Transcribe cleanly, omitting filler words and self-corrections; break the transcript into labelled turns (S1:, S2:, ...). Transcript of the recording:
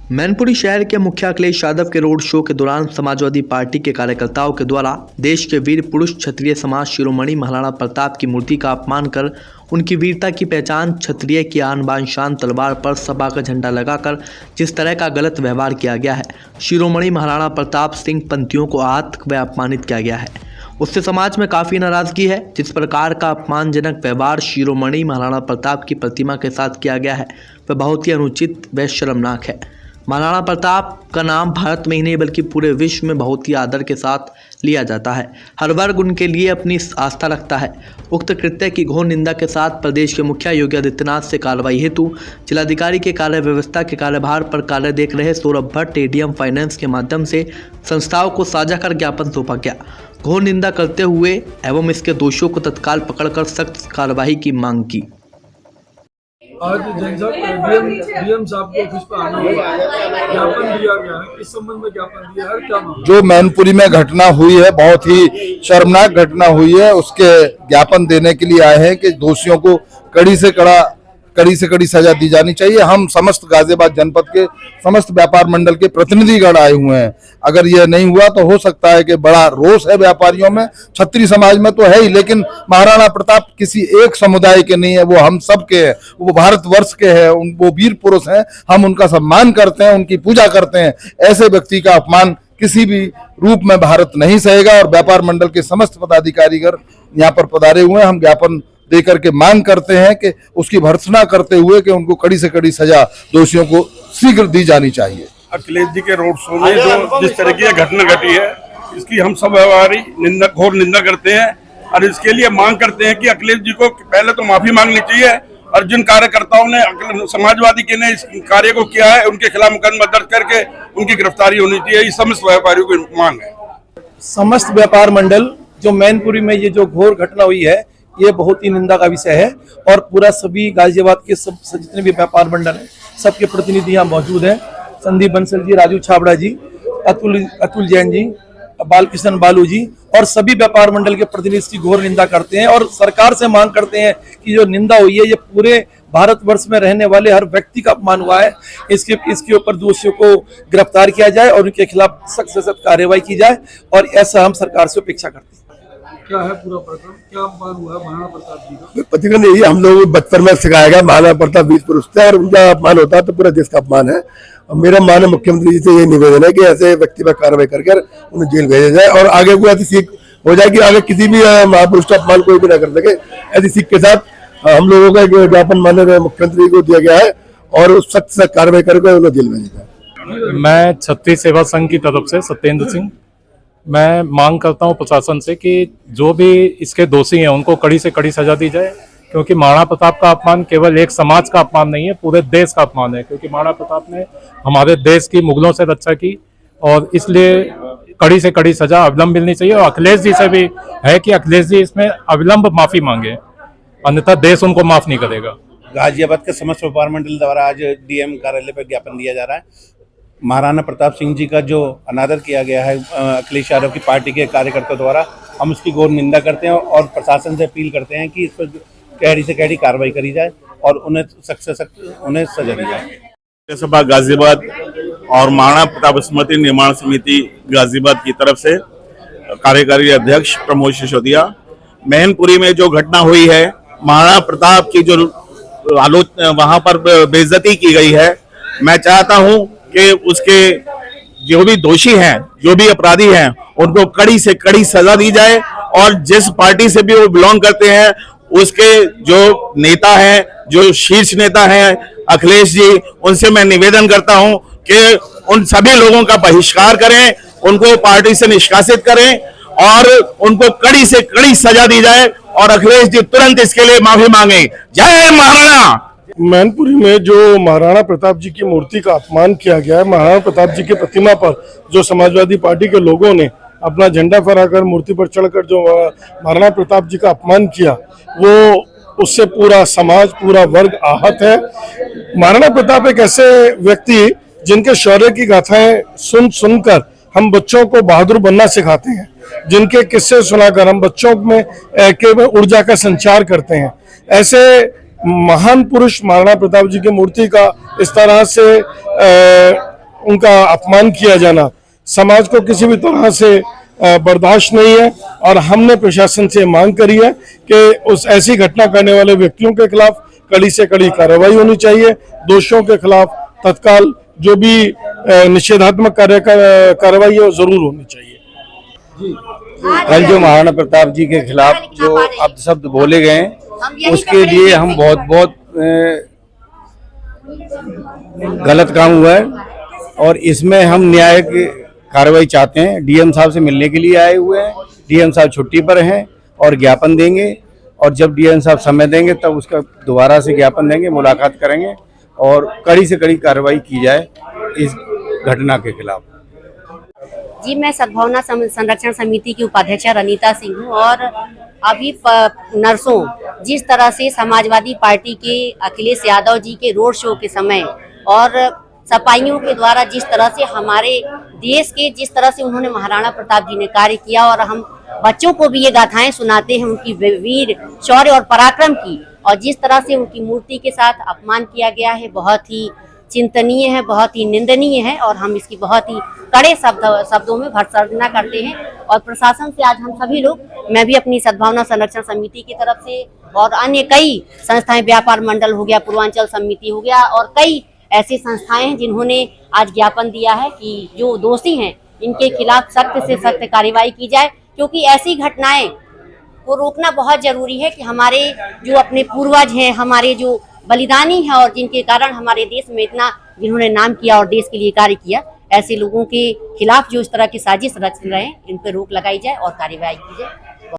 S1: मैनपुरी शहर के मुखिया अखिलेश यादव के रोड शो के दौरान समाजवादी पार्टी के कार्यकर्ताओं के द्वारा देश के वीर पुरुष क्षत्रिय समाज शिरोमणि महाराणा प्रताप की मूर्ति का अपमान कर उनकी वीरता की पहचान क्षत्रिय की आन बान शान तलवार पर सपा का झंडा लगाकर जिस तरह का गलत व्यवहार किया गया है, शिरोमणि महाराणा प्रताप सिंह पंथियों को आहत व अपमानित किया गया है, उससे समाज में काफ़ी नाराज़गी है। जिस प्रकार का अपमानजनक व्यवहार शिरोमणि महाराणा प्रताप की प्रतिमा के साथ किया गया है वह बहुत ही अनुचित व शर्मनाक है। महाराणा प्रताप का नाम भारत में ही नहीं बल्कि पूरे विश्व में बहुत ही आदर के साथ लिया जाता है। हर वर्ग उनके लिए अपनी आस्था रखता है। उक्त कृत्य की घोर निंदा के साथ प्रदेश के मुखिया योगी आदित्यनाथ से कार्रवाई हेतु जिलाधिकारी के कार्य व्यवस्था के कार्यभार पर कार्य देख रहे सौरभ भट्ट एडीएम फाइनेंस के माध्यम से संस्थाओं को साझा कर ज्ञापन सौंपा गया। घोर निंदा करते हुए एवं इसके दोषियों को तत्काल पकड़कर सख्त कार्रवाई की मांग की।
S2: आज डीएम साहब के ऑफिस पर आना हुआ, ज्ञापन दिया गया है। इस संबंध में ज्ञापन दिया है। क्या
S3: जो मैनपुरी में घटना हुई है, बहुत ही शर्मनाक घटना हुई है, उसके ज्ञापन देने के लिए आए हैं कि दोषियों को कड़ी से कड़ी सजा दी जानी चाहिए। हम समस्त गाजियाबाद जनपद के समस्त व्यापार मंडल के प्रतिनिधिगण आए हुए हैं। अगर यह नहीं हुआ तो हो सकता है कि बड़ा रोष है व्यापारियों में, क्षत्रिय समाज में तो है ही, लेकिन महाराणा प्रताप किसी एक समुदाय के नहीं है, वो हम सब के हैं, वो भारतवर्ष के हैं, वो वीर पुरुष हैं। हम उनका सम्मान करते हैं, उनकी पूजा करते हैं। ऐसे व्यक्ति का अपमान किसी भी रूप में भारत नहीं सहेगा और व्यापार मंडल के समस्त पदाधिकारीगण यहाँ पर पधारे हुए हैं। हम ज्ञापन देकर के मांग करते हैं कि उसकी भर्त्सना करते हुए कि उनको कड़ी से कड़ी सजा दोषियों को शीघ्र दी जानी चाहिए।
S4: अखिलेश जी के रोड शो में जो जिस तरह की घटना घटी है, इसकी हम सब घोर निंदा करते हैं और इसके लिए मांग करते हैं कि अखिलेश जी को पहले तो माफी मांगनी चाहिए और जिन कार्यकर्ताओं ने समाजवादी के ने इस कार्य को किया है उनके खिलाफ मुकदमा दर्ज करके उनकी गिरफ्तारी होनी चाहिए। ये समस्त व्यापारियों की मांग है।
S5: समस्त व्यापार मंडल जो मैनपुरी में ये जो घोर घटना हुई है, ये बहुत ही निंदा का विषय है और पूरा सभी गाजियाबाद के सब जितने भी व्यापार मंडल हैं सबके प्रतिनिधि यहाँ मौजूद हैं। संदीप बंसल जी, राजू छाबड़ा जी, अतुल जैन जी, बालकृष्ण बालू जी और सभी व्यापार मंडल के प्रतिनिधि इसकी घोर निंदा करते हैं और सरकार से मांग करते हैं कि जो निंदा हुई है ये पूरे भारतवर्ष में रहने वाले हर व्यक्ति का अपमान हुआ है। इसके ऊपर दोषियों को गिरफ्तार किया जाए और उनके खिलाफ सख्त से सख्त कार्रवाई की जाए और ऐसा हम सरकार से अपेक्षा करते हैं।
S2: क्या है पूरा प्रकरण, क्या अपमान हुआ है महाराणा प्रताप जी का?
S6: प्रतिगण यही हम लोग बचपन में सिखाया गया, महाराणा प्रताप वीर पुरुष थे और उनका अपमान होता है तो पूरा देश का अपमान है। और मेरा माननीय मुख्यमंत्री जी से ये निवेदन है कि ऐसे व्यक्ति पर कार्रवाई करके उन्हें जेल भेजा जाए और आगे कोई ऐसी सीख हो जाए कि आगे किसी भी महापुरुष का अपमान कोई भी न कर सके। ऐसी सीख के साथ हम लोगों का एक ज्ञापन माननीय मुख्यमंत्री को दिया गया है और सख्त से कार्रवाई करके उन्हें जेल भेजा जाए।
S7: मैं क्षत्रिय सेवा संघ की तरफ से सत्येंद्र सिंह, मैं मांग करता हूं प्रशासन से कि जो भी इसके दोषी हैं उनको कड़ी से कड़ी सजा दी जाए, क्योंकि महाराणा प्रताप का अपमान केवल एक समाज का अपमान नहीं है, पूरे देश का अपमान है। क्योंकि महाराणा प्रताप ने हमारे देश की मुगलों से रक्षा की और इसलिए कड़ी से कड़ी सजा अविलंब मिलनी चाहिए। और अखिलेश जी से भी है कि अखिलेश जी इसमें अविलंब माफी मांगे, अन्यथा देश उनको माफ नहीं करेगा।
S8: गाजियाबाद के समस्त व्यापार मंडल द्वारा आज डीएम कार्यालय पर ज्ञापन दिया जा रहा है। महाराणा प्रताप सिंह जी का जो अनादर किया गया है अखिलेश यादव की पार्टी के कार्यकर्ताओं द्वारा, हम उसकी घोर निंदा करते हैं और प्रशासन से अपील करते हैं कि इस पर कड़ी से कड़ी कार्रवाई करी जाए और उन्हें सख्त से सख्त उन्हें सजा दी जाए।
S4: सभा गाजियाबाद और महाराणा प्रताप स्मृति निर्माण समिति गाजियाबाद की तरफ से कार्यकारी अध्यक्ष प्रमोद सिसोदिया, मैनपुरी में जो घटना हुई है, महाराणा प्रताप की जो आलोचना वहां पर बेइज्जती की गई है, मैं चाहता हूं कि उसके जो भी दोषी हैं, जो भी अपराधी हैं, उनको कड़ी से कड़ी सजा दी जाए और जिस पार्टी से भी वो बिलोंग करते हैं उसके जो नेता हैं, जो शीर्ष नेता हैं अखिलेश जी, उनसे मैं निवेदन करता हूं कि उन सभी लोगों का बहिष्कार करें, उनको पार्टी से निष्कासित करें और उनको कड़ी से कड़ी सजा दी जाए और अखिलेश जी तुरंत इसके लिए माफी मांगे। जय महाराणा।
S6: मैनपुरी में जो महाराणा प्रताप जी की मूर्ति का अपमान किया गया है, महाराणा प्रताप जी की प्रतिमा पर जो समाजवादी पार्टी के लोगों ने अपना झंडा फहराकर मूर्ति पर चढ़कर जो महाराणा प्रताप जी का अपमान किया, वो उससे पूरा समाज, पूरा वर्ग आहत है। महाराणा प्रताप एक ऐसे व्यक्ति जिनके शौर्य की गाथाएं सुनकर हम बच्चों को बहादुर बनना सिखाते हैं, जिनके किस्से सुनाकर हम बच्चों में ऊर्जा का संचार करते हैं। ऐसे महान पुरुष महाराणा प्रताप जी की मूर्ति का इस तरह से उनका अपमान किया जाना समाज को किसी भी तरह से बर्दाश्त नहीं है। और हमने प्रशासन से मांग करी है कि उस ऐसी घटना करने वाले व्यक्तियों के खिलाफ कड़ी से कड़ी कार्रवाई होनी चाहिए। दोषियों के खिलाफ तत्काल जो भी निषेधात्मक कार्रवाई है वो जरूर होनी चाहिए।
S9: कल जो महाराणा प्रताप जी के खिलाफ जो अपशब्द बोले गए उसके लिए हम बहुत गलत काम हुआ है और इसमें हम न्यायिक कार्रवाई चाहते हैं। डीएम साहब से मिलने के लिए आए हुए हैं। डीएम साहब छुट्टी पर हैं और ज्ञापन देंगे और जब डीएम साहब समय देंगे तब उसका दोबारा से ज्ञापन देंगे, मुलाकात करेंगे और कड़ी से कड़ी कार्रवाई की जाए इस घटना के खिलाफ।
S10: जी, मैं सद्भावना संरक्षण समिति की उपाध्यक्ष रनीता सिंह हूँ और अभी नरसों जिस तरह से समाजवादी पार्टी के अखिलेश यादव जी के रोड शो के समय और सपाइयों के द्वारा जिस तरह से हमारे देश के जिस तरह से उन्होंने महाराणा प्रताप जी ने कार्य किया और हम बच्चों को भी ये गाथाएं सुनाते हैं उनकी वीर शौर्य और पराक्रम की, और जिस तरह से उनकी मूर्ति के साथ अपमान किया गया है बहुत ही चिंतनीय है, बहुत ही निंदनीय है और हम इसकी बहुत ही कड़े शब्दों में भर्त्सना करते हैं। और प्रशासन से आज हम सभी लोग, मैं भी अपनी सद्भावना संरक्षण समिति की तरफ से और अन्य कई संस्थाएं, व्यापार मंडल हो गया, पूर्वांचल समिति हो गया और कई ऐसी संस्थाएं हैं जिन्होंने आज ज्ञापन दिया है कि जो दोषी हैं इनके खिलाफ सख्त से सख्त कार्रवाई की जाए, क्योंकि ऐसी घटनाएं को रोकना बहुत जरूरी है कि हमारे जो अपने पूर्वज हैं, हमारे जो बलिदानी है और जिनके कारण हमारे देश में इतना जिन्होंने नाम किया और देश के लिए कार्य किया, ऐसे लोगों के खिलाफ जो इस तरह की साजिश रच रहे हैं इन पर रोक लगाई जाए और कार्रवाई की जाए।